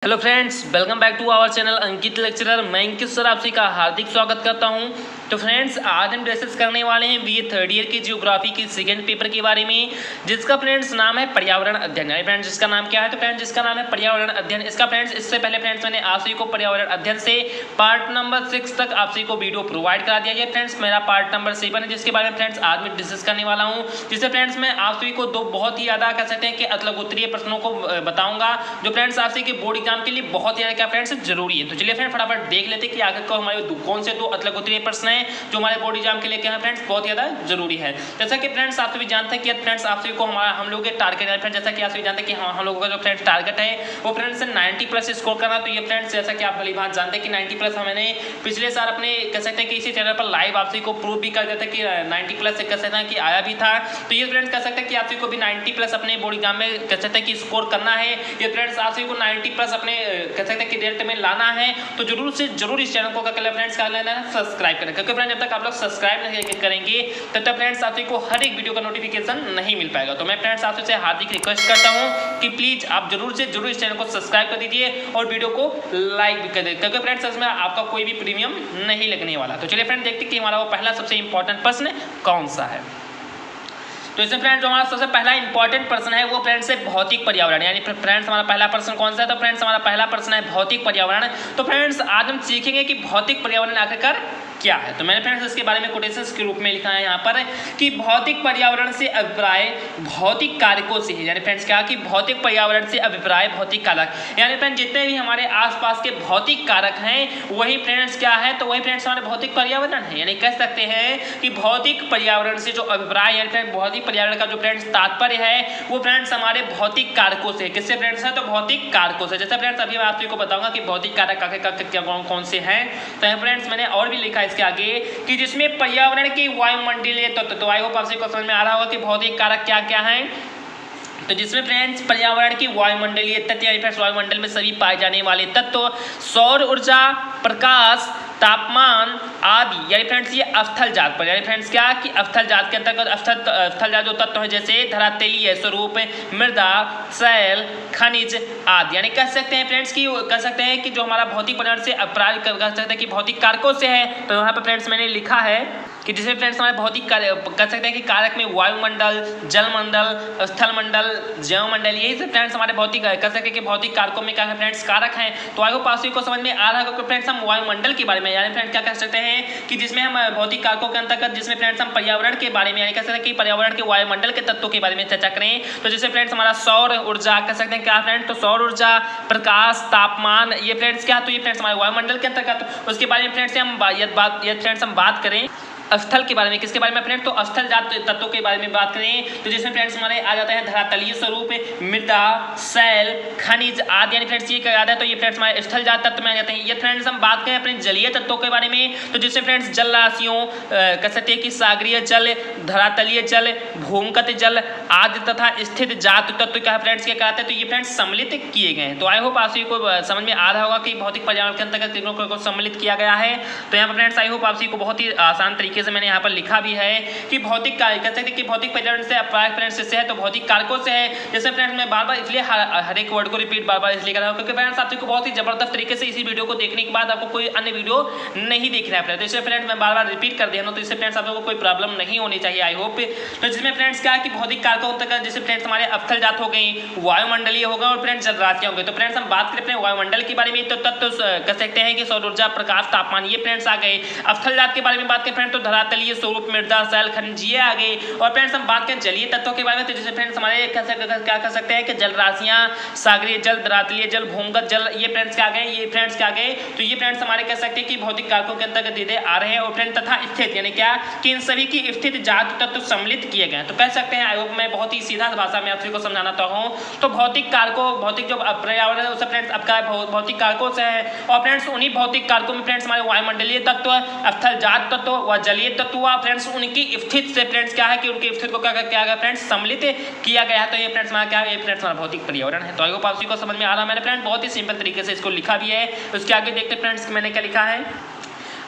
Hello friends, welcome back to our channel Ankit lecturer. मैं Ankit sir आपसे का हार्दिक स्वागत करता हूं। तो फ्रेंड्स, आज हम डिस्कस करने वाले हैं बीए थर्ड ईयर की जियोग्राफी की सेकंड पेपर के बारे में, जिसका फ्रेंड्स नाम है पर्यावरण अध्ययन। फ्रेंड्स जिसका नाम क्या है? तो फ्रेंड्स जिसका नाम है पर्यावरण अध्ययन। इसका फ्रेंड्स इससे पहले फ्रेंड्स मैंने आप सभी को पर्यावरण अध्ययन से पार्ट नंबर 6 तक आप सभी को वीडियो प्रोवाइड करा दिया है। फ्रेंड्स मेरा पार्ट नंबर 7 है, जिसके बारे में फ्रेंड्स आज मैं डिस्कस करने वाला हूँ, जिससे फ्रेंड्स मैं आप सभी को दो बहुत ही ज़्यादा कह सकते हैं कि अतलग उत्तरीय प्रश्नों को बताऊंगा, जो फ्रेंड्स आप सभी के बोर्ड एग्जाम के लिए बहुत ही क्या फ्रेंड्स जरूरी है। तो चलिए फ्रेंड फटाफट देख लेते हैं कि आगे को हमारे कौन से दो अतलग उत्तरीय प्रश्न हैं जो हमारे बोर्ड एग्जाम के लिए क्या है फ्रेंड्स बहुत ज़्यादा जरूरी है। जैसा कि फ्रेंड्स आप सभी जानते हैं कि फ्रेंड्स आप सभी को हम लोग के टारगेट है फ्रेंड्स, जैसा कि आप सभी जानते हैं कि हम लोगों का जो फ्रेंड्स टारगेट है वो फ्रेंड्स 90+ स्कोर करना। तो ये फ्रेंड्स जैसा कि आप भली बात जानते हैं कि 90+ हमने पिछले साल अपने कह सकते हैं कि इसी चैनल पर लाइव आप सभी को प्रूव भी कर दिया था कि 90+ से कह सकते हैं कि आया भी था। तो ये फ्रेंड्स कह सकते हैं कि आप सभी को भी 90+ अपने बोर्ड एग्जाम में कह सकते हैं कि स्कोर करना है। ये फ्रेंड्स आप सभी को 90+ अपने कह सकते हैं कि रिजल्ट में लाना है। तो जरूर से जरूर इस चैनल को क्या करना फ्रेंड्स कर लेना है, सब्सक्राइब करना, क्योंकि फ्रेंड्स जब तक आप लोग सब्सक्राइब नहीं करेंगे तब तक फ्रेंड्स आप सभी को हर एक वीडियो का नोटिफिकेशन नहीं मिल पाएगा। तो मैं फ्रेंड्स आपसे हार्दिक रिक्वेस्ट करता हूं कि प्लीज आप जरूर से जरूर इस चैनल को सब्सक्राइब कर दीजिए और वीडियो को लाइक भी कर दीजिए, क्योंकि फ्रेंड्स इसमें आपका कोई भी प्रीमियम नहीं लगने वाला। तो चलिए फ्रेंड्स देखते हैं कि हमारा वो पहला सबसे इंपॉर्टेंट प्रश्न कौन सा है। तो इसमें फ्रेंड्स जो हमारा सबसे पहला इंपॉर्टेंट प्रश्न है वो फ्रेंड्स है भौतिक पर्यावरण। यानी फ्रेंड्स हमारा पहला प्रश्न कौन सा है? तो फ्रेंड्स हमारा पहला प्रश्न है भौतिक पर्यावरण। तो फ्रेंड्स आज हम सीखेंगे कि भौतिक पर्यावरण आखिरकार क्या है। तो मैंने फ्रेंड्स इसके बारे में कोटेशंस के रूप में लिखा है यहाँ पर कि भौतिक पर्यावरण से अभिप्राय भौतिक कारकों से है। यानी फ्रेंड्स क्या कि भौतिक पर्यावरण से अभिप्राय भौतिक कारक, यानी फ्रेंड्स जितने भी हमारे आसपास के भौतिक कारक हैं वही फ्रेंड्स क्या है? तो वही फ्रेंड्स हमारे भौतिक पर्यावरण है। यानी कह सकते हैं कि भौतिक पर्यावरण से जो अभिप्राय यानी फ्रेंड्स भौतिक पर्यावरण का जो फ्रेंड्स तात्पर्य है वो फ्रेंड्स हमारे भौतिक कारकों से। किससे फ्रेंड्स है? तो भौतिक कारकों से। जैसे फ्रेंड्स अभी मैं आप सबको बताऊंगा कि भौतिक कारक आखिर कौन से हैं। तो फ्रेंड्स मैंने और भी लिखा इसके आगे कि जिसमें पर्यावरण की वायुमंडलीय तत्व, तो आई होप आप सबको समझ में आ रहा होगा कि भौतिक कारक क्या क्या हैं। तो जिसमें फ्रेंड्स पर्यावरण की वायुमंडलीय तत्व यानी फ्रेंड्स वायुमंडल में सभी पाए जाने वाले तत्व, सौर ऊर्जा, प्रकाश, तापमान आदि, यानी फ्रेंड्स ये अवस्थल जात पर, यानी फ्रेंड्स क्या कि अवस्थल जात के अंतर्गत अवस्थल जात जो तत्व है जैसे धरातलीय स्वरूप, मृदा, शैल, खनिज आदि, यानी कह सकते हैं फ्रेंड्स की कह सकते हैं कि जो हमारा भौतिक पर्यावरण से अपराध कह सकते हैं कि भौतिक कारकों से है। तो यहाँ पर फ्रेंड्स मैंने लिखा है कि जिसमें फ्रेंड्स हमारे भौतिक कह सकते हैं कि कारक में वायुमंडल, जलमंडल, स्थलमंडल, जैवमंडल, यही से फ्रेंड्स हमारे भौतिक कह सकते हैं कि भौतिक कारकों में क्या है फ्रेंड्स कारक हैं। तो आई होप आप सभी को समझ में आ रहा है कि फ्रेंड्स हम वायुमंडल के बारे में यानी फ्रेंड्स क्या कह सकते हैं कि जिसमें हम भौतिक कारकों के अंतर्गत जिसमें फ्रेंड्स हम पर्यावरण के बारे में यानी कह सकते हैं कि पर्यावरण के वायुमंडल के तत्वों के बारे में चर्चा करें। तो जैसे फ्रेंड्स हमारा सौर ऊर्जा कह सकते हैं क्या फ्रेंड्स? तो सौर ऊर्जा, प्रकाश, तापमान, ये फ्रेंड्स क्या? तो ये फ्रेंड्स हमारे वायुमंडल के अंतर्गत। उसके बारे में फ्रेंड्स हम बात करें स्थल के बारे में। किसके बारे में फ्रेंड्स? तो स्थल जात तत्वों के बारे में बात करें तो जिसमें फ्रेंड्स हमारे आ जाता है धरातलीय स्वरूप, मृदा, शैल, खनिज आदि, यानी फ्रेंड्स ये क्या आता है? तो ये फ्रेंड्स हमारे स्थल जात तत्व में आ जाते हैं। ये फ्रेंड्स हम बात करें अपने जलीय तत्वों के बारे में तो जिसमें फ्रेंड्स जल राशियों कह सकते हैं कि सागरीय जल, धरातलीय जल, भूमिगत जल आदि तथा स्थित जात तत्व क्या फ्रेंड्स क्या कहते हैं? तो ये फ्रेंड्स सम्मिलित किए गए हैं। तो आई होप आप सभी को समझ में आ रहा होगा कि भौतिक पर्यावरण के अंतर्गत तीनों को सम्मिलित किया गया है। तो यहाँ पर फ्रेंड्स आई होप आप सभी को बहुत ही आसान तरीके से मैंने यहाँ पर लिखा भी है कि भौतिक कारक कह सकते हैं कि भौतिक पर्यावरण से अपराध फ्रेंड्स से है तो भौतिक कारकों से है। जैसे फ्रेंड्स मैं बार-बार इसलिए हर एक वर्ड को रिपीट बार-बार इसलिए कर रहा हूं क्योंकि फ्रेंड्स आप सबको बहुत ही जबरदस्त तरीके से इसी वीडियो को देखने के बाद आपको कोई अन्य वीडियो नहीं देखना है। तो इससे फ्रेंड्स मैं बार-बार रिपीट कर दिया हूं तो इससे फ्रेंड्स आप लोगों को कोई प्रॉब्लम नहीं होनी चाहिए आई होप। तो जिसमें फ्रेंड्स क्या है कि भौतिक कारकों अंतर्गत जैसे फ्रेंड्स हमारे अवस्थल जात हो गई, वायुमंडलीय होगा और फ्रेंड्स जल राशियां होंगे। तो फ्रेंड्स हम बात करें अपने वायुमंडल के बारे में तो तत्व कह सकते हैं कि सौर ऊर्जा, प्रकाश, तापमान ये फ्रेंड्स आ गए। अवस्थल जात के बारे में बात करें फ्रेंड्स तो धरातलीय स्वरूप, मृदा, शैल, खनिज ये आ गए। और फ्रेंड्स हम बात करें जलीय तत्वों के बारे में तो जैसे फ्रेंड्स हमारे क्या कह सकते हैं कि जल राशियां, सागरीय जल, धरातलीय जल, भूमिगत जल ये फ्रेंड्स क्या गए? ये फ्रेंड्स क्या गए? तो ये फ्रेंड्स हमारे कह सकते हैं कि भौतिक कारकों के अंतर्गत दीदे आ रहे हैं। और फ्रेंड्स तथा स्थित यानी क्या कि इन सभी की स्थित जात तत्व सम्मिलित किए गए। तो कह सकते हैं आई होप मैं बहुत ही सीधा भाषा में आप सभी को समझाना चाहता हूँ। तो भौतिक कारकों भौतिक जो पर्यावरण है उससे फ्रेंड्स अब क्या भौतिक कारकों से है। और फ्रेंड्स उन्हीं भौतिक कारकों में फ्रेंड्स हमारे वायुमंडलीय तत्व, स्थल जात तत्व व जलीय तत्व फ्रेंड्स उनकी स्थित से फ्रेंड्स क्या है कि उनके स्थित को क्या किया गया फ्रेंड्स सम्मिलित किया गया है। तो ये फ्रेंड्स हमारा क्या है? ये फ्रेंड्स हमारा भौतिक पर्यावरण है। तो आई होप आप सभी को समझ में आ रहा है। मैंने फ्रेंड्स बहुत ही सिंपल तरीके से इसको लिखा भी है। उसके आगे देखते फ्रेंड्स मैंने क्या लिखा है।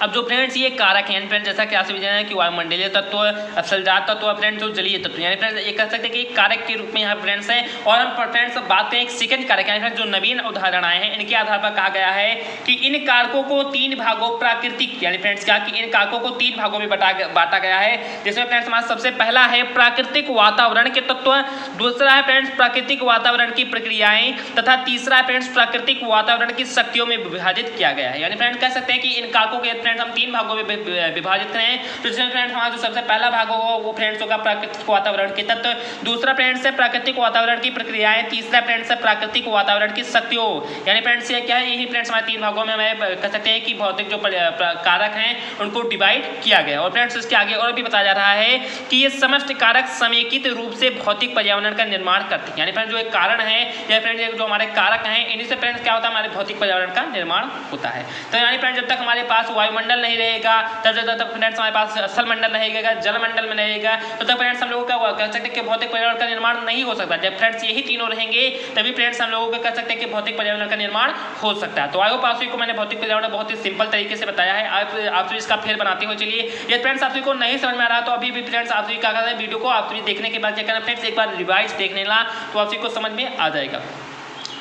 अब जो फ्रेंड्स ये कारक हैं फ्रेंड्स, जैसा कि आपसे जाना है कि वायुमंडलीय तत्व, अफसलजात तत्व फ्रेंड्स, जो जलीय तत्व, यानी फ्रेंड्स ये कह सकते हैं कि कारक के रूप में यहाँ फ्रेंड्स है। और हम फ्रेंड्स बात करें एक सेकंड कारक है जो नवीन उदाहरण आए हैं, इनके आधार पर कहा गया है कि इन कारकों को 3 भागों प्राकृतिक, यानी फ्रेंड्स क्या कि इन कारकों को 3 भागों में बांटा गया है, जिसमें फ्रेंड्स हमारा सबसे पहला है प्राकृतिक वातावरण के तत्व, दूसरा है फ्रेंड्स प्राकृतिक वातावरण की प्रक्रियाएं, तथा तीसरा है फ्रेंड्स प्राकृतिक वातावरण की शक्तियों में विभाजित किया गया है। यानी फ्रेंड्स कह सकते हैं कि इन कारकों के फ्रेंड्स हम 3 भागों में विभाजित करें, तो इसमें फ्रेंड्स हमारा जो सबसे पहला भाग होगा वो फ्रेंड्स होगा प्राकृतिक वातावरण के तत्व, दूसरा फ्रेंड्स है प्राकृतिक वातावरण की प्रक्रियाएं, तीसरा फ्रेंड्स है प्राकृतिक वातावरण की शक्तियों। यानी फ्रेंड्स ये क्या है, यही फ्रेंड्स हमारे 3 भागों में हमें कह सकते हैं कि भौतिक जो कारक हैं उनको डिवाइड किया गया। और फ्रेंड्स इसके आगे और भी बताया जा रहा है कि ये समस्त कारक समेकित रूप से भौतिक पर्यावरण का निर्माण करते हैं। यानी फ्रेंड्स जो एक कारण है या फ्रेंड्स जो हमारे कारक हैं, इन्हीं से फ्रेंड्स क्या होता है, हमारे भौतिक पर्यावरण का निर्माण होता है। तो यानी फ्रेंड्स जब तक हमारे पास वायुमंडल नहीं रहेगा, तब फ्रेंड्स हमारे पास स्थल मंडल रहेगा, जलमंडल में रहेगा, तो तब फ्रेंड्स हम लोगों का कह सकते हैं कि भौतिक पर्यावरण का निर्माण नहीं हो सकता। जब फ्रेंड्स यही तीनों रहेंगे तभी फ्रेंड्स हम लोगों को कह सकते हैं कि भौतिक पर्यावरण का निर्माण हो सकता है। तो आई होप आप सभी को मैंने भौतिक पर्यावरण बहुत ही सिंपल तरीके से बताया है। आप सभी इसका फेर बनाते हो। चलिए ये फ्रेंड्स आप सभी को नहीं समझ में आ रहा तो अभी भी फ्रेंड्स आप सभी क्या करना है, वीडियो को आप सभी देखने के बाद क्या करना फ्रेंड्स, एक बार रिवाइज देख लेना तो आप सभी को समझ में आ जाएगा।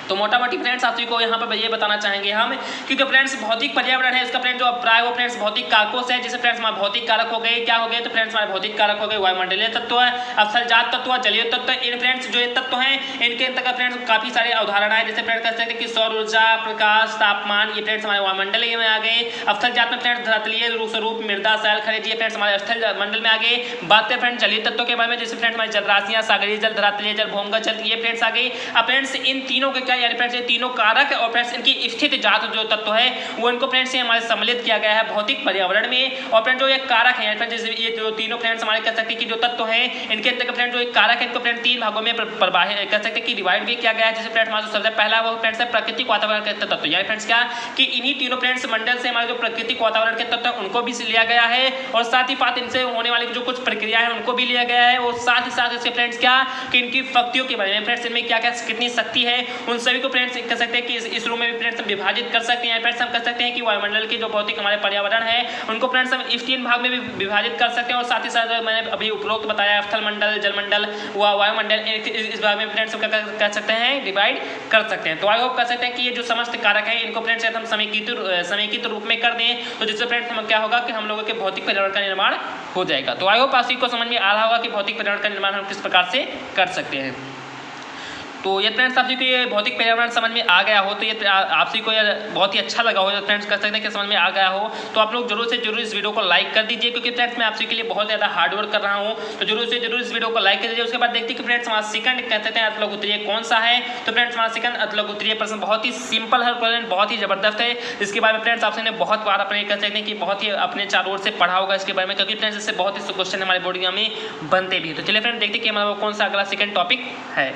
तो मोटा मोटी फ्रेंड्स आप सभी को यहाँ पर ये बताना चाहेंगे हम कि जो फ्रेंड्स भौतिक पर्यावरण है इसका फ्रेंड्स जो अभिप्राय वो फ्रेंड्स भौतिक कारकों से है, जैसे फ्रेंड्स हमारे भौतिक कारक हो गए, क्या हो गए, तो फ्रेंड्स हमारे भौतिक कारक हो गए वायुमंडलीय तत्व, अफसलजात तत्व, जलीय तत्व। इन फ्रेंड्स जो ये तत्व हैं इनके अंतर्गत फ्रेंड्स काफी सारे उदाहरण आए, जैसे फ्रेंड्स कह सकते हैं कि सौर ऊर्जा, प्रकाश, तापमान, ये फ्रेंड्स हमारे वायुमंडलीय में आ गए। अफसलजात में फ्रेंड्स धरातलीय स्वरूप, मृदा, शैल, खनिज, ये फ्रेंड्स हमारे स्थल मंडल में आ गए। बात करें फ्रेंड्स जलीय तत्वों के बारे में, जैसे फ्रेंड्स हमारी जलराशियां, सागरीय जल, धरातलीय जल, भूमिगत जल, ये फ्रेंड्स आ गए। अब फ्रेंड्स इन तीनों के क्या, यानी फ्रेंड्स ये तीनों कारक और फ्रेंड्स इनकी स्थिति जात जो तत्व है वो इनको फ्रेंड्स से हमारे सम्मिलित किया गया है भौतिक पर्यावरण में। और फ्रेंड्स जो ये कारक है फ्रेंड्स, ये जो तीनों फ्रेंड्स हमारे कह सकते हैं कि जो तत्व है इनके अंदर फ्रेंड्स जो एक कारक है इनको फ्रेंड्स 3 भागों में कह सकते हैं कि डिवाइड भी किया गया है। जैसे फ्रेंड्स हमारा सबसे पहला वो फ्रेंड्स है प्राकृतिक वातावरण के तत्व, यानी फ्रेंड्स क्या कि इन्हीं तीनों फ्रेंड्स मंडल से हमारे जो प्राकृतिक वातावरण के तत्व उनको भी लिया गया है, और साथ ही साथ इनसे होने वाली जो कुछ प्रक्रिया है उनको भी लिया गया है, और साथ ही साथ इसके फ्रेंड्स क्या कि इनकी शक्तियों के बारे में फ्रेंड्स इनमें क्या क्या कितनी शक्ति है उन सभी को फ्रेंड्स कह सकते हैं कि इस रूम में भी फ्रेंड्स विभाजित कर सकते हैं। फ्रेंड्स हम कह सकते हैं कि वायुमंडल के जो भौतिक हमारे पर्यावरण है उनको फ्रेंड्स हम इस 3 भाग में भी विभाजित कर सकते हैं, और साथ ही साथ मैंने अभी उपरोक्त बताया स्थल मंडल, जलमंडल, वायुमंडल, इस भाग में फ्रेंड्स कह सकते हैं डिवाइड कर सकते हैं। तो आई होप कह सकते हैं कि ये जो समस्त कारक है इनको फ्रेंड्स हम समेकित रूप में कर दें तो जिससे फ्रेंड्स हम क्या होगा कि हम लोगों के भौतिक पर्यावरण का निर्माण हो जाएगा। तो आई होप आप सभी को समझ में आ रहा होगा कि भौतिक पर्यावरण का निर्माण हम किस प्रकार से कर सकते हैं। तो ये फ्रेंड्स आप सभी को ये भौतिक पर्यावरण समझ में आ गया हो तो ये आप सभी को ये बहुत ही अच्छा लगा हो, फ्रेंड्स कह सकते हैं कि समझ में आ गया हो तो आप लोग जरूर से जरूर इस वीडियो को लाइक कर दीजिए, क्योंकि फ्रेंड्स मैं आप सभी के लिए बहुत ज़्यादा हार्ड वर्क कर रहा हूँ। तो जरूर से जरूर इस वीडियो को लाइक कर दीजिए। उसके बाद देखते हैं कि फ्रेंड्स हमारा सेकंड कह सकते हैं अतलग उत्तरीय कौन सा है। तो फ्रेंड्स हमारा सेकंड अतलग उत्तरीय प्रश्न बहुत ही सिंपल है, प्रश्न बहुत ही जबरदस्त है। इसके बारे में फ्रेंड्स आपसे बहुत बार अपने कह सकते हैं कि बहुत ही अपने चारों ओर से पढ़ा होगा इसके बारे में, क्योंकि फ्रेंड्स इससे बहुत ही क्वेश्चन हमारे बोर्ड में बनते भी। तो चलिए फ्रेंड्स देखते हैं कि हमारा कौन सा अगला सेकंड टॉपिक है।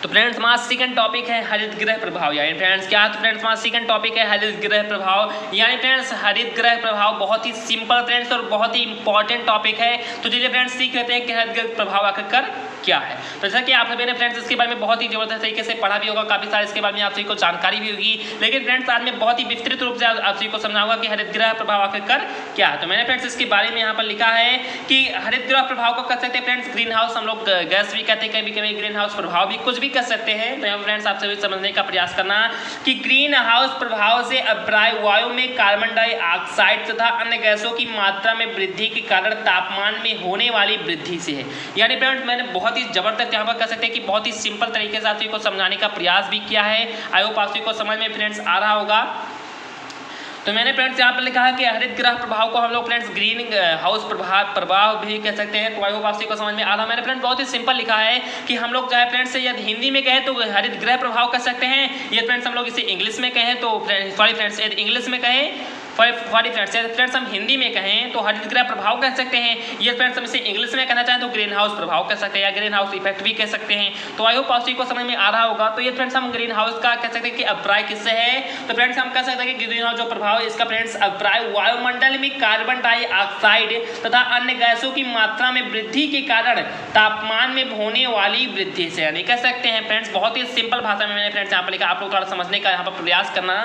तो फ्रेंड्स हमारा सेकंड टॉपिक है हरित गृह प्रभाव, यानी फ्रेंड्स क्या, तो फ्रेंड्स हमारा सेकंड टॉपिक है हरित गृह प्रभाव। यानी फ्रेंड्स हरित गृह प्रभाव बहुत ही सिंपल फ्रेंड्स और बहुत ही इंपॉर्टेंट टॉपिक है। तो चलिए फ्रेंड्स सीख लेते हैं कि हरित गृह प्रभाव आखिरकार क्या है। तो जैसा कि आप सभी ने फ्रेंड्स इसके बारे में बहुत ही जबरदस्त तरीके से पढ़ा भी होगा, काफी सारे इसके बारे में आप सभी को जानकारी भी होगी, लेकिन फ्रेंड्स आज मैं बहुत ही विस्तृत रूप से आप सभी को समझाऊंगा कि हरित गृह प्रभाव आखिरकार क्या है। तो मैंने फ्रेंड्स इसके बारे में यहाँ पर लिखा है कि हरित गृह प्रभाव को कह सकते हैं फ्रेंड्स ग्रीन हाउस, हम लोग गैस भी कहते हैं, कभी कभी ग्रीन हाउस प्रभाव भी कुछ भी कह सकते हैं। तो यहाँ फ्रेंड्स आप सभी समझने का प्रयास करना कि ग्रीन हाउस प्रभाव से अभिप्राय वायु में कार्बन डाइऑक्साइड तथा अन्य गैसों की मात्रा में वृद्धि के कारण तापमान में होने वाली वृद्धि से है। यानी फ्रेंड्स मैंने बहुत ही जबरदस्त यहाँ पर कह सकते हैं कि बहुत ही सिंपल तरीके से आप सभी को समझाने का प्रयास भी किया है। आई होप आप सभी को समझ में फ्रेंड्स आ रहा होगा। तो मैंने फ्रेंड्स यहाँ पर लिखा है कि हरित गृह प्रभाव को हम लोग फ्रेंड्स ग्रीन हाउस प्रभाव भी कह सकते हैं। तो आई होप आप सभी को समझ में आ रहा है। मैंने फ्रेंड्स बहुत ही सिंपल लिखा है कि हम लोग चाहे फ्रेंड्स यदि हिंदी में कहें तो हरित गृह प्रभाव कह सकते हैं, ये फ्रेंड्स हम लोग इसे इंग्लिश में कहें तो सॉरी फ्रेंड्स यदि इंग्लिश में कहें फ्रेंड्स हम हिंदी में कहें तो हरित गृह प्रभाव कह सकते हैं। ये फ्रेंड्स हम इसे इंग्लिश में कहना चाहें तो ग्रीन हाउस प्रभाव कह सकते हैं या ग्रीन हाउस इफेक्ट भी कह सकते हैं। तो आई होप आप सभी को समझ में आ रहा होगा। तो ये फ्रेंड्स हम ग्रीन हाउस का कह सकते हैं कि अभिप्राय किससे है। तो फ्रेंड्स हम कह सकते हैं कि ग्रीन हाउस जो प्रभाव है इसका फ्रेंड्स अभिप्राय वायुमंडल में कार्बन डाइऑक्साइड तथा अन्य गैसों की मात्रा में वृद्धि के कारण तापमान में होने वाली वृद्धि से, यानी कह सकते हैं फ्रेंड्स बहुत ही सिंपल भाषा में मैंने फ्रेंड्स यहाँ पर लिखा, आप लोग थोड़ा समझने का यहाँ पर प्रयास करना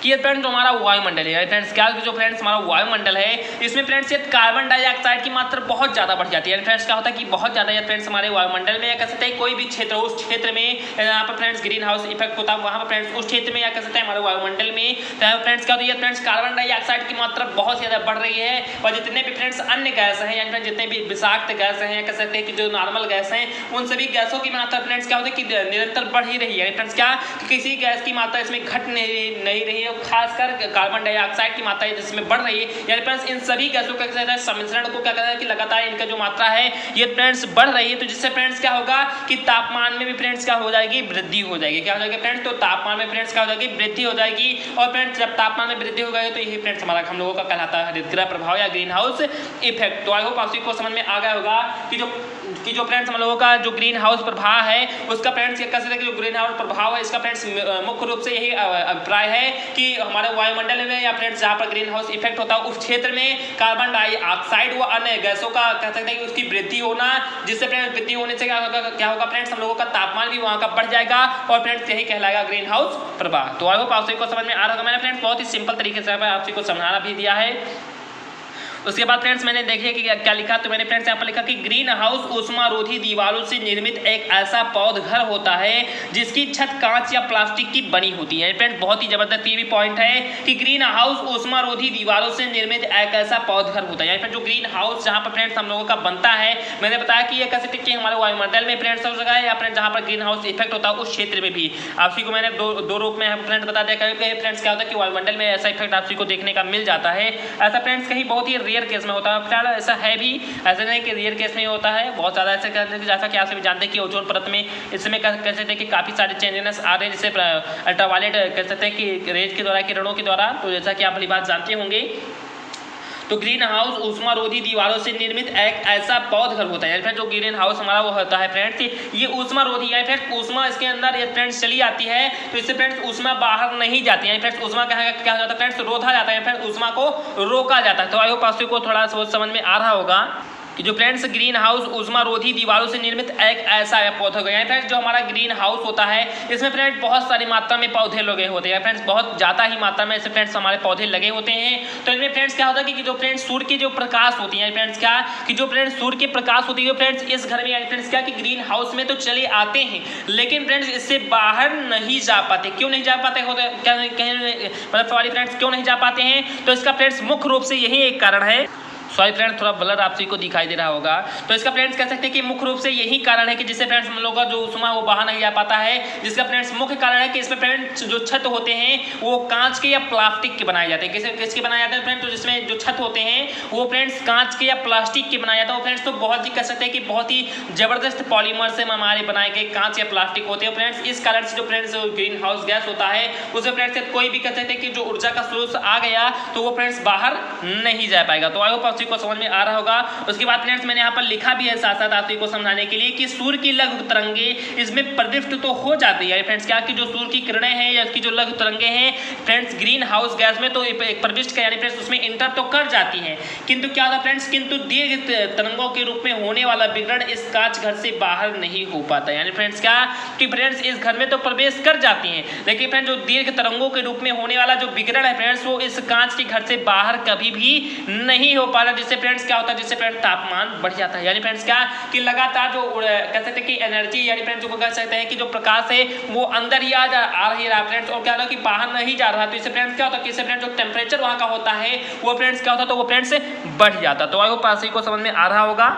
कि ये फ्रेंड्स जो हमारा वायुमंडल है फ्रेंड्स, क्या जो फ्रेंड्स हमारा वायुमंडल है इसमें फ्रेंड्स ये कार्बन डाइऑक्साइड की मात्रा बहुत ज़्यादा बढ़ जाती है। फ्रेंड्स क्या होता है कि बहुत ज़्यादा ये फ्रेंड्स हमारे वायुमंडल में या कह सकते हैं कोई भी क्षेत्र उस क्षेत्र में यहाँ पर फ्रेंड्स ग्रीन हाउस इफेक्ट होता है, वहाँ पर फ्रेंड्स उस क्षेत्र में या कह सकते हैं हमारे वायुमंडल में फ्रेंड्स क्या होता है फ्रेंड्स कार्बन डाइऑक्साइड की मात्रा बहुत ज़्यादा बढ़ रही है और जितने भी फ्रेंड्स अन्य गैस हैं यानी फ्रेंड्स जितने भी विषाक्त गैस हैं या कह सकते हैं कि जो नॉर्मल गैस हैं उन सभी गैसों की मात्रा फ्रेंड्स क्या होता है कि निरंतर बढ़ ही रही है। फ्रेंड्स क्या कि किसी गैस की मात्रा इसमें घट नहीं रही है, खासकर कार्बन डाइऑक्साइड की मात्रा जिसमें बढ़ रही है। यानी फ्रेंड्स इन सभी गैसों का सम्मिश्रण को क्या कहता है कि लगातार इनका जो मात्रा है ये फ्रेंड्स बढ़ रही है, तो जिससे फ्रेंड्स क्या होगा कि तापमान में भी फ्रेंड्स क्या हो जाएगी, वृद्धि हो जाएगी। क्या हो जाएगी फ्रेंड्स, तो तापमान में फ्रेंड्स क्या हो जाएगी, वृद्धि हो जाएगी। और फ्रेंड्स जब तापमान में वृद्धि हो गई तो यही फ्रेंड्स हमारा हम लोगों का कहलाता है हरितगृह प्रभाव या ग्रीन हाउस इफेक्ट। तो आई होप आप सबको समझ में आ गया होगा कि जो फ्रेंड्स हम लोगों का जो ग्रीन हाउस प्रभाव है उसका फ्रेंड्स कह सकते हैं कि जो ग्रीन हाउस प्रभाव है इसका फ्रेंड्स मुख्य रूप से यही अभिप्राय है कि हमारे वायुमंडल में या फ्रेंड्स जहाँ पर ग्रीन हाउस इफेक्ट होता है उस क्षेत्र में कार्बन डाइऑक्साइड व अन्य गैसों का कह सकते हैं कि उसकी वृद्धि होना, जिससे फ्रेंड्स वृद्धि होने से क्या होगा फ्रेंड्स हम लोगों का तापमान भी वहाँ का बढ़ जाएगा और फ्रेंड्स यही कहलाएगा ग्रीन हाउस प्रभाव। तो आई होप आप सबको समझ में आ रहा होगा। मैंने फ्रेंड्स बहुत ही सिंपल तरीके से आप सबको समझाना भी दिया है। उसके बाद फ्रेंड्स मैंने देखिए कि क्या लिखा, तो मैंने फ्रेंड्स यहाँ पर लिखा कि ग्रीन हाउस ऊष्मारोधी दीवारों से निर्मित एक ऐसा पौध घर होता है जिसकी छत कांच या प्लास्टिक की बनी होती है। फ्रेंड्स बहुत ही जबरदस्त ये भी पॉइंट है कि ग्रीन हाउस ऊष्मारोधी दीवारों से निर्मित एक ऐसा पौध घर होता है। जो ग्रीन हाउस जहाँ पर फ्रेंड्स हम लोगों का बनता है, मैंने बताया कि ये कह सकते हैं कि हमारे वायुमंडल में फ्रेंड्स हो सका है या फ्रेंड्स जहाँ पर ग्रीन हाउस इफेक्ट होता है उस क्षेत्र में भी। आप को मैंने दो रूप में फ्रेंड्स बता दिया कि फ्रेंड्स क्या होता है कि वायुमंडल में ऐसा इफेक्ट आप को देखने का मिल जाता है। ऐसा फ्रेंड्स कहीं बहुत ही रेयर केस में होता है, ऐसा है भी, ऐसा नहीं कि रियल केस में होता है, बहुत ज़्यादा ऐसे जैसा कि आप सभी जानते हैं कि ओजोन परत में इस समय कह सकते हैं कि काफ़ी सारे चेंजेस आ रहे हैं, जैसे अल्ट्रावायलेट कह सकते हैं कि रेज के द्वारा, किरणों के द्वारा। तो जैसा कि आप भली बात जानते होंगे, तो ग्रीन हाउस ऊष्मारोधी दीवारों से निर्मित एक ऐसा पौध घर होता है। फ्रेंड्स जो ग्रीन हाउस हमारा वो होता है फ्रेंड्स ये ऊष्मारोधी है। फ्रेंड्स ऊष्मा इसके अंदर ये फ्रेंड्स चली आती है तो इससे फ्रेंड्स ऊष्मा बाहर नहीं जाती है। फ्रेंड्स ऊष्मा क्या हो जाता है फ्रेंड्स, रोधा जाता है, फ्रेंड्स ऊष्मा को रोका जाता है। तो आई होप आप को थोड़ा सोच समझ में आ रहा होगा कि जो फ्रेंड्स ग्रीन हाउस ऊष्मारोधी दीवारों से निर्मित एक ऐसा पौधा होगा। फ्रेंड्स जो हमारा ग्रीन हाउस होता है इसमें फ्रेंड्स बहुत सारी मात्रा में पौधे लगे होते हैं। फ्रेंड्स बहुत ज़्यादा ही मात्रा में ऐसे फ्रेंड्स हमारे पौधे लगे होते हैं। तो इनमें फ्रेंड्स क्या होता है कि जो फ्रेंड्स सूर्य की जो प्रकाश होती है, फ्रेंड्स क्या कि जो फ्रेंड्स सूर्य की प्रकाश होती है फ्रेंड्स इस घर में फ्रेंड्स क्या कि ग्रीन हाउस में तो चले आते हैं, लेकिन फ्रेंड्स इससे बाहर नहीं जा पाते। क्यों नहीं जा पाते होते, क्या मतलब सॉरी फ्रेंड्स क्यों नहीं जा पाते हैं, तो इसका फ्रेंड्स मुख्य रूप से यही एक कारण है। सॉरी फ्रेंड्स थोड़ा ब्लर आप सभी को दिखाई दे रहा होगा। तो इसका फ्रेंड्स कह सकते हैं कि मुख्य रूप से यही कारण है कि जिससे फ्रेंड्स हम लोग का जो ऊष्मा वो बाहर नहीं जा पाता है। जिसका फ्रेंड्स मुख्य कारण है कि इसमें फ्रेंड्स जो छत होते हैं वो कांच के या प्लास्टिक के बनाए जाते हैं। किसके बनाए जाते हैं फ्रेंड्स, तो जिसमें जो छत होते हैं वो फ्रेंड्स कांच के या प्लास्टिक के बनाया जाता है। फ्रेंड्स तो बहुत ही कह सकते हैं कि बहुत ही जबरदस्त पॉलीमर से हमारे बनाए गए कांच या प्लास्टिक होते हैं। फ्रेंड्स इस कारण से जो फ्रेंड्स ग्रीन हाउस गैस होता है उसमें फ्रेंड्स कोई भी कह सकते हैं कि जो ऊर्जा का स्रोत आ गया तो वो फ्रेंड्स बाहर नहीं जा पाएगा। तो आई होप आप को समझ में आ रहा होगा। उसके बाद फ्रेंड्स मैंने यहाँ पर लिखा भी है साथ साथ आप को समझाने के लिए कि सूर्य की लघु तरंगे इसमें प्रविष्ट तो हो जाती है। फ्रेंड्स क्या कि जो सूर्य की किरणें हैं या उसकी जो लघु तरंगे हैं फ्रेंड्स ग्रीन हाउस गैस में तो प्रविष्ट यानी फ्रेंड्स उसमें इंटर तो कर जाती हैं, किंतु क्या होता फ्रेंड्स, किंतु दीर्घ तरंगों के रूप में होने वाला विकिरण इस कांच घर से बाहर नहीं हो पाता। यानी फ्रेंड्स क्या कि फ्रेंड्स इस घर में तो प्रवेश कर जाती हैं, लेकिन फ्रेंड्स जो दीर्घ तरंगों के रूप में होने वाला जो विकिरण है फ्रेंड्स वो इस कांच के घर से बाहर कभी भी नहीं हो पाता। जिससे फ्रेंड्स क्या होता है, जिससे फ्रेंड्स तापमान बढ़ जाता है। यानी फ्रेंड्स क्या कि लगातार जो कह सकते हैं कि एनर्जी यानी फ्रेंड्स जो कह सकते हैं कि जो प्रकाश है वो अंदर ही आ रही है फ्रेंड्स, और क्या होता है कि बाहर नहीं जा रहा। तो इससे फ्रेंड्स क्या होता है कि इससे फ्रेंड्स जो टेम्परेचर वहाँ का होता है वो फ्रेंड्स क्या होता है, तो वो फ्रेंड्स बढ़ जाता। तो आई होप आप सभी को समझ में आ रहा होगा।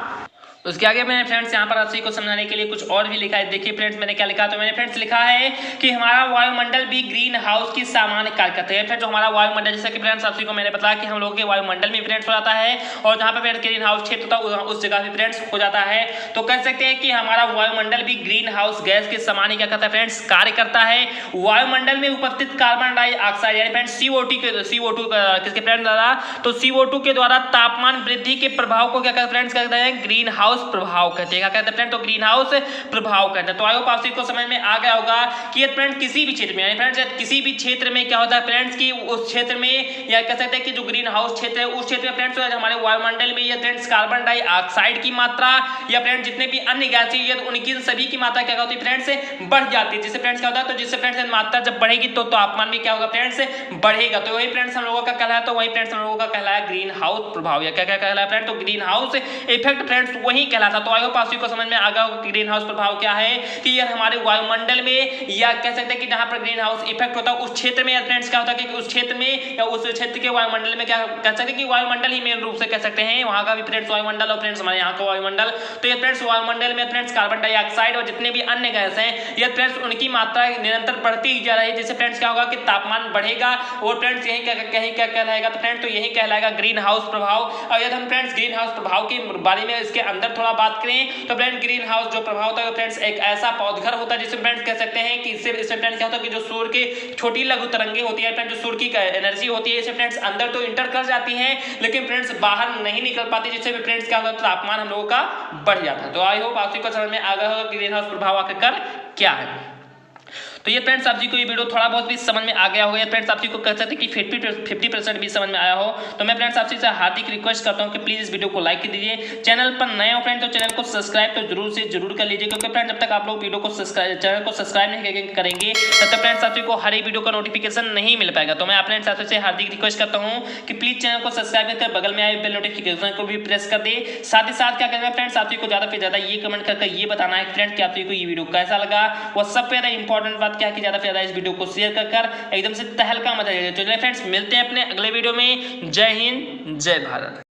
उसके आगे मैंने फ्रेंड्स यहाँ पर आप सभी को समझाने के लिए कुछ और भी लिखा है। देखिए फ्रेंड्स मैंने क्या लिखा, तो मैंने फ्रेंड्स लिखा है कि हमारा वायुमंडल भी ग्रीन हाउस की सामान्य कार्य करते हैं। फ्रेंड्स जो हमारा वायुमंडल, जैसा कि फ्रेंड्स आप सभी को मैंने बताया कि हम लोगों के वायुमंडल में फ्रेंड्स हो जाता है और जहाँ पर फ्रेंड्स ग्रीन हाउस क्षेत्र होता है उस जगह भी फ्रेंड्स हो जाता है। तो कह सकते हैं कि हमारा वायुमंडल भी ग्रीन हाउस गैस के सामान्य क्या करता है फ्रेंड्स, कार्य करता है। वायुमंडल में उपस्थित कार्बन डाइऑक्साइड यानी फ्रेंड्स CO2 किसके फ्रेंड्स द्वारा, तो CO2 के द्वारा तापमान वृद्धि के प्रभाव को क्या करते हैं फ्रेंड्स, कहते हैं ग्रीन हाउस हाउस प्रभाव कहते हैं। क्या कहते हैं फ्रेंड? तो ग्रीन हाउस प्रभाव कहते हैं। तो आई होप आप सभी को समझ में आ गया होगा कि फ्रेंड किसी भी क्षेत्र में फ्रेंड्स किसी भी क्षेत्र में क्या होता है फ्रेंड्स की उस क्षेत्र में या कह सकते हैं कि जो ग्रीन हाउस क्षेत्र है उस क्षेत्र में फ्रेंड्स हमारे वायुमंडल में या फ्रेंड्स कार्बन डाइऑक्साइड की मात्रा या फ्रेंड्स जितने भी अन्य गैसें या उनकी सभी की मात्रा क्या होती है फ्रेंड्स बढ़ जाती है। जिससे फ्रेंड्स क्या होता है तो जिससे फ्रेंड्स मात्रा जब बढ़ेगी तो तापमान भी क्या होगा फ्रेंड्स बढ़ेगा। तो वही फ्रेंड्स हम लोगों का कहलाया तो वही फ्रेंड्स हम लोगों का कहलाया ग्रीन हाउस प्रभाव या क्या क्या कहलाया फ्रेंड? तो ग्रीन हाउस इफेक्ट फ्रेंड्स वही कहलाता। तो आई होप आप सभी को समझ में आ गया होगा कि ग्रीन हाउस प्रभाव क्या है कि यह हमारे वायुमंडल में या कह सकते हैं कि जहां पर ग्रीन हाउस इफेक्ट होता है उस क्षेत्र में फ्रेंड्स क्या होता है कि उस क्षेत्र में या उस क्षेत्र के वायुमंडल में क्या कह सकते हैं कि वायुमंडल ही मेन रूप से कह सकते हैं वहां का भी फ्रेंड्स वायुमंडल और फ्रेंड्स हमारे यहाँ का वायुमंडल। तो ये फ्रेंड्स वायुमंडल में फ्रेंड्स कार्बन डाइऑक्साइड और जितने भी अन्य गैस हैं ये फ्रेंड्स उनकी मात्रा निरंतर बढ़ती ही जा रही है। जिससे फ्रेंड्स क्या होगा कि तापमान बढ़ेगा और फ्रेंड्स यही क्या कहलाएगा तो फ्रेंड्स तो यही कहलाएगा ग्रीन हाउस प्रभाव। और यदि हम फ्रेंड्स ग्रीन हाउस प्रभाव के बारे में इसके अंदर थोड़ा बात करें तो फ्रेंड्स ग्रीन हाउस जो प्रभाव होता है फ्रेंड्स एक ऐसा पौधघर होता है जिसमें फ्रेंड्स कह सकते हैं कि इससे फ्रेंड्स क्या होता है कि जो सूर्य की छोटी लघु तरंगे होती है फ्रेंड्स जो सूर्य की एनर्जी होती है इसे फ्रेंड्स अंदर तो इंटर कर जाती है लेकिन फ्रेंड्स बाहर नहीं निकल पाती जिससे भी फ्रेंड्स क्या होता है तापमान हम लोगों का बढ़ जाता है। तो आई होप आप सभी को समझ में आ गया होगा ग्रीन हाउस प्रभाव आखिरकार क्या है। तो ये फ्रेंड्स आप जी को ये वीडियो थोड़ा बहुत भी समझ में आ गया होगा। फ्रेंड्स आप जी को कह सकते हैं कि 50% भी समझ में आया हो तो मैं फ्रेंड्स आपसे हार्दिक रिक्वेस्ट करता हूं कि प्लीज इस वीडियो को लाइक कर दीजिए। चैनल पर नए हो फ्रेंड्स तो चैनल को सब्सक्राइब तो जरूर से जरूर कर लीजिए क्योंकि फ्रेंड्स जब तक आप लोग वीडियो को चैनल को सब्सक्राइब नहीं करेंगे तब तक फ्रेंड्स आप जी को हर एक वीडियो का नोटिफिकेशन नहीं मिल पाएगा। तो मैं आप फ्रेंड्स आपसे हार्दिक रिक्वेस्ट करता हूँ कि प्लीज चैनल को सब्सक्राइब कर बगल में आए बेल नोटिफिकेशन को भी प्रेस कर दे। साथ ही साथ क्या करना है फ्रेंड्स आप जी को ज्यादा से ज्यादा ये कमेंट करके ये बताना है फ्रेंड्स कि आप जी को ये वीडियो कैसा लगा। वो सबसे ज्यादा इंपॉर्टेंट बात क्या है कि ज्यादा से ज्यादा इस वीडियो को शेयर कर एकदम से तहलका मचा दीजिए। तो चलिए फ्रेंड्स मिलते हैं अपने अगले वीडियो में। जय हिंद जय भारत।